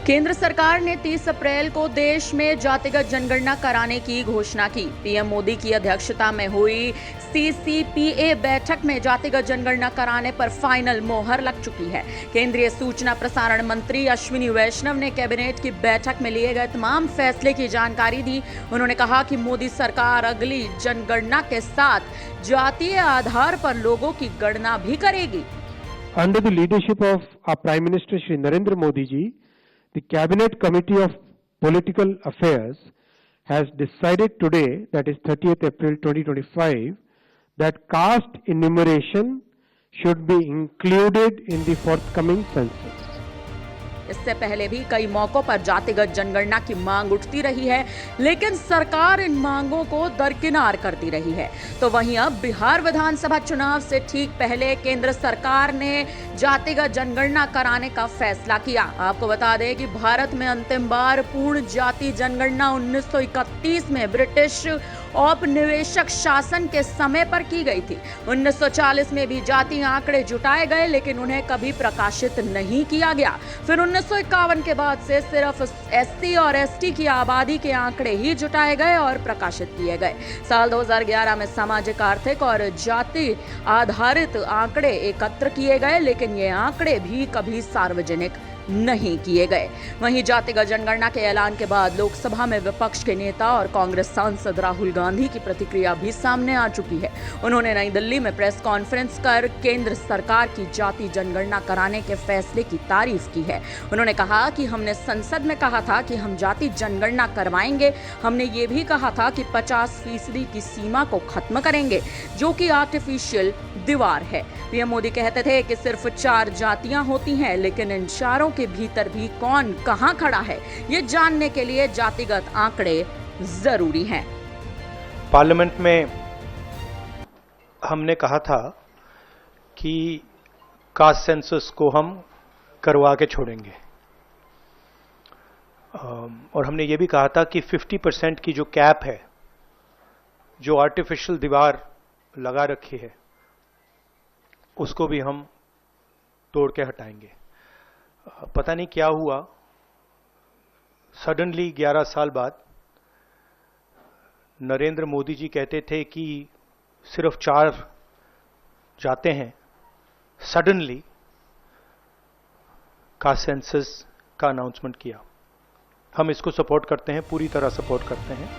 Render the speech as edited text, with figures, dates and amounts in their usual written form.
केंद्र सरकार ने 30 अप्रैल को देश में जातिगत जनगणना कराने की घोषणा की। पीएम मोदी की अध्यक्षता में हुई सीसीपीए बैठक में जातिगत जनगणना कराने पर फाइनल मोहर लग चुकी है। केंद्रीय सूचना प्रसारण मंत्री अश्विनी वैष्णव ने कैबिनेट की बैठक में लिए गए तमाम फैसले की जानकारी दी। उन्होंने कहा कि मोदी सरकार अगली जनगणना के साथ जातीय आधार पर लोगों की गणना भी करेगी। Under the leadership of our Prime Minister Shri Narendra Modi ji, the Cabinet Committee of Political Affairs has decided today, that is 30th April 2025, that caste enumeration should be included in the forthcoming census. इससे पहले भी कई मौकों पर जातिगत जनगणना की मांग उठती रही है, लेकिन सरकार इन मांगों को दरकिनार करती रही है। तो वहीं अब बिहार विधानसभा चुनाव से ठीक पहले केंद्र सरकार ने जातिगत जनगणना कराने का फैसला किया। आपको बता दें कि भारत में अंतिम बार पूर्ण जाति जनगणना 1931 में ब्रिटिश औपनिवेशिक शासन के समय पर की गई थी। 1940 में भी जाति आंकड़े जुटाए गए, लेकिन उन्हें कभी प्रकाशित नहीं किया गया। फिर 1951 के बाद से सिर्फ एससी और एसटी की आबादी के आंकड़े ही जुटाए गए और प्रकाशित किए गए। साल 2011 में सामाजिक, आर्थिक और जाति आधारित आंकड़े एकत्र किए गए, लेकिन ये आंकड़े भी कभी सार्वजनिक नहीं किए गए। वहीं जातिगत जनगणना के ऐलान के बाद लोकसभा में विपक्ष के नेता और कांग्रेस सांसद राहुल गांधी की प्रतिक्रिया भी सामने आ चुकी है। उन्होंने नई दिल्ली में प्रेस कॉन्फ्रेंस कर केंद्र सरकार की जाति जनगणना कराने के फैसले की तारीफ की है। उन्होंने कहा कि हमने संसद में कहा था कि हम जाति जनगणना करवाएंगे। हमने ये भी कहा था कि 50% की सीमा को खत्म करेंगे, जो कि आर्टिफिशियल दीवार है। पीएम मोदी कहते थे कि सिर्फ 4 जातियां होती हैं, लेकिन इन चारों के भीतर भी कौन कहां खड़ा है, ये जानने के लिए जातिगत आंकड़े जरूरी हैं। पार्लियामेंट में हमने कहा था कि कास्ट सेंसस को हम करवा के छोड़ेंगे, और हमने ये भी कहा था कि 50% की जो कैप है, जो आर्टिफिशियल दीवार लगा रखी है, उसको भी हम तोड़ के हटाएंगे। पता नहीं क्या हुआ, सडनली 11 साल बाद नरेंद्र मोदी जी कहते थे कि सिर्फ 4 जाते हैं। सडनली कास्ट सेंसस का अनाउंसमेंट किया। हम इसको सपोर्ट करते हैं, पूरी तरह सपोर्ट करते हैं।